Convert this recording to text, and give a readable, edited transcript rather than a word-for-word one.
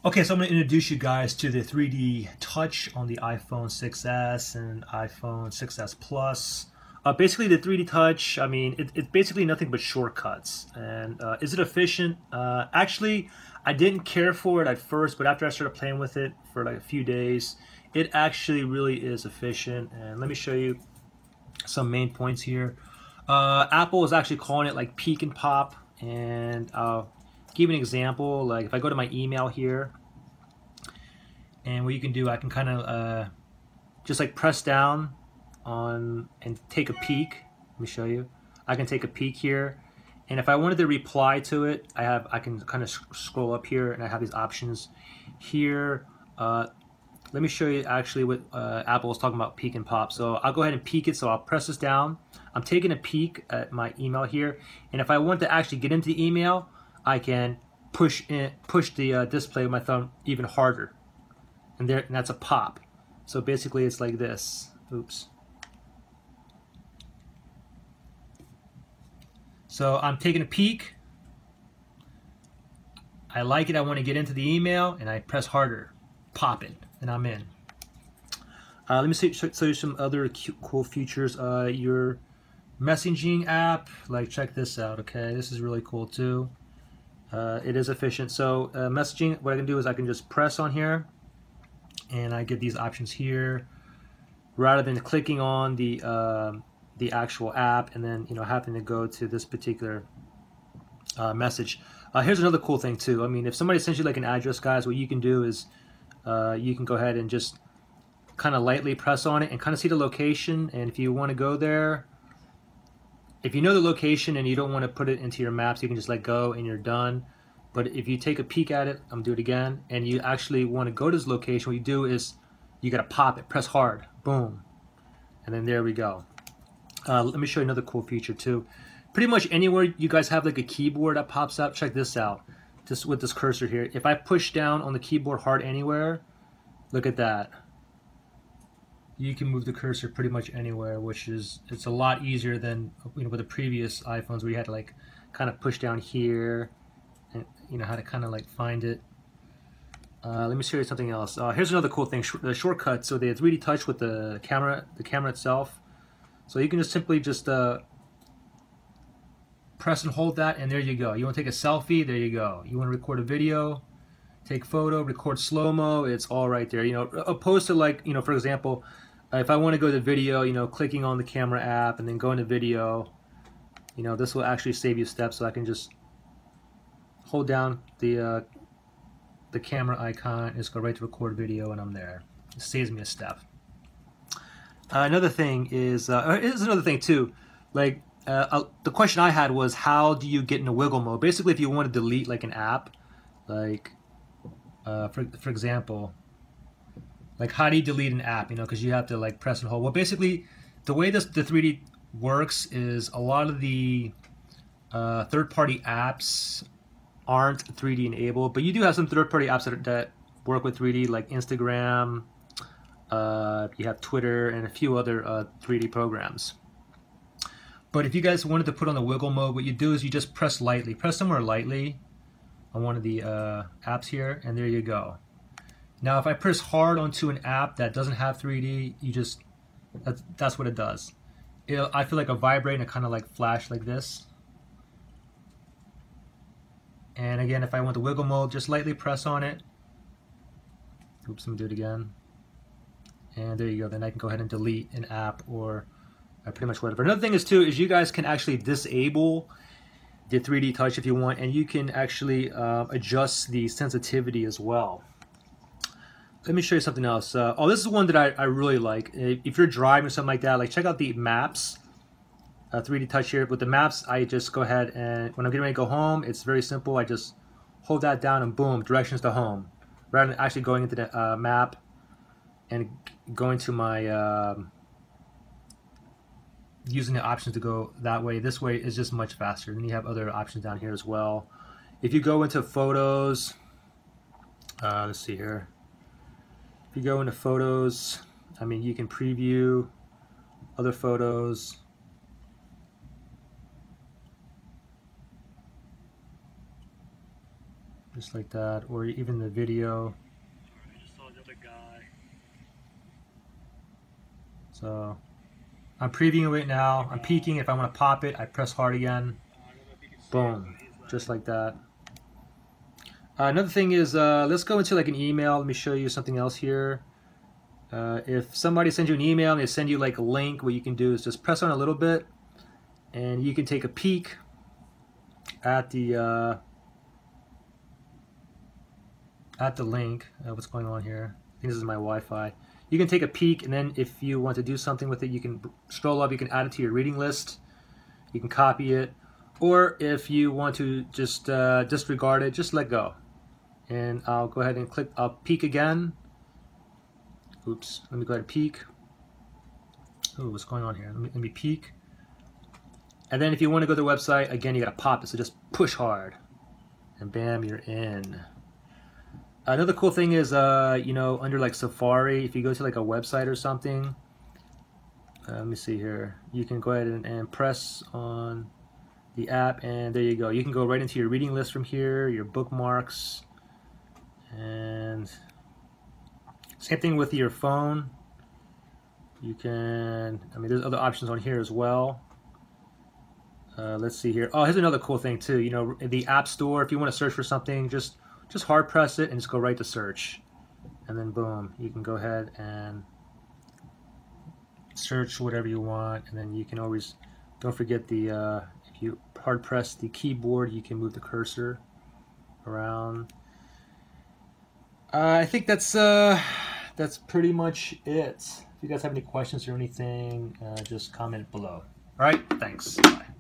Okay, so I'm going to introduce you guys to the 3D Touch on the iPhone 6s and iPhone 6s Plus. Basically, the 3D Touch, I mean, it's basically nothing but shortcuts. And is it efficient? Actually, I didn't care for it at first, but after I started playing with it for like a few days, it actually really is efficient. And let me show you some main points here. Apple is actually calling it like peek and pop, and I'll give you an example. Like if I go to my email here, and what you can do, I can kind of just like press down on and take a peek. Let me show you. I can take a peek here, and if I wanted to reply to it, I can kind of scroll up here, and I have these options here. Let me show you actually what Apple was talking about peek and pop. So I'll go ahead and peek it. So I'll press this down. I'm taking a peek at my email here, and if I want to actually get into the email, I can push the display with my thumb even harder, and that's a pop. So basically, it's like this. Oops. So I'm taking a peek. I like it. I want to get into the email, and I press harder, pop it, and I'm in. Let me show you some other cool features. Your messaging app, like check this out. Okay, this is really cool too. It is efficient. So messaging, what I can do is I can just press on here, and I get these options here, rather than clicking on the actual app and then having to go to this particular message. Here's another cool thing too. I mean, if somebody sends you like an address, guys, what you can do is you can go ahead and just kind of lightly press on it and kind of see the location. And if you want to go there, if you know the location and you don't want to put it into your maps, you can just let go and you're done. But if you take a peek at it, I'm gonna do it again, and you actually want to go to this location, what you do is you gotta pop it, press hard, boom, and then there we go. Let me show you another cool feature too. Pretty much anywhere you guys have like a keyboard that pops up, check this out. Just with this cursor here, if I push down on the keyboard hard anywhere, look at that. You can move the cursor pretty much anywhere, which is, it's a lot easier than with the previous iPhones where you had to like kind of push down here and how to kind of like find it. Let me show you something else. Here's another cool thing, the shortcut. So they 3D touch with the camera itself. So you can just simply just press and hold that, and there you go. You want to take a selfie, there you go. You want to record a video, take photo, record slow-mo, it's all right there. Opposed to like, for example, if I want to go to video, clicking on the camera app and then going to video, this will actually save you steps. So I can just hold down the camera icon and just go right to record video, and I'm there. It saves me a step. Another thing is, here's another thing too, like the question I had was, how do you get into wiggle mode? Basically, if you want to delete like an app, like for example, like how do you delete an app? Because you have to like press and hold. Well, basically, the way the 3D works is a lot of the third-party apps aren't 3D enabled, but you do have some third-party apps that work with 3D, like Instagram. You have Twitter and a few other 3D programs. But if you guys wanted to put on the wiggle mode, what you do is you just press somewhere lightly on one of the apps here, and there you go. Now if I press hard onto an app that doesn't have 3D, that's what it does. I feel like a vibrate and a kind of like flash like this. And again, if I want the wiggle mode, just lightly press on it. Oops, let me do it again. And there you go. Then I can go ahead and delete an app or pretty much whatever. Another thing is too, is you guys can actually disable the 3D touch if you want, and you can actually adjust the sensitivity as well. Let me show you something else. Oh, this is one that I really like. If you're driving or something like that, like check out the maps 3D touch here. With the maps, I just go ahead and when I'm getting ready to go home, it's very simple. I just hold that down and boom, directions to home. Rather than actually going into the map and going to my using the options to go that way. This way is just much faster. Then you have other options down here as well. If you go into photos, let's see here. If you go into photos, I mean, you can preview other photos. just like that, or even the video. I just saw another guy. So I'm previewing right now. I'm peeking. If I want to pop it, I press hard again. I don't know if you can see Boom, it, but just like that. Another thing is, let's go into like an email. Let me show you something else here. If somebody sends you an email and they send you like a link, what you can do is just press on a little bit, and you can take a peek at the link. What's going on here? I think this is my Wi-Fi. You can take a peek, and then if you want to do something with it, you can scroll up. You can add it to your reading list. You can copy it, or if you want to just disregard it, just let go. And I'll go ahead and click. I'll peek again. Oops. Let me go ahead and peek. Oh, what's going on here? Let me peek. And then if you want to go to the website, again, you gotta pop it. So just push hard, and bam, you're in. Another cool thing is, you know, under like Safari, if you go to like a website or something, let me see here. You can go ahead and press on the app, and there you go. You can go right into your reading list from here, your bookmarks, and same thing with your phone. You can, I mean, there's other options on here as well. Let's see here. Oh, here's another cool thing too. You know, in the App Store, if you want to search for something, just hard press it and just go right to search, and then boom, you can go ahead and search whatever you want. And then you can always, don't forget the if you hard press the keyboard, you can move the cursor around. I think that's pretty much it. If you guys have any questions or anything, just comment below. All right, thanks. Bye.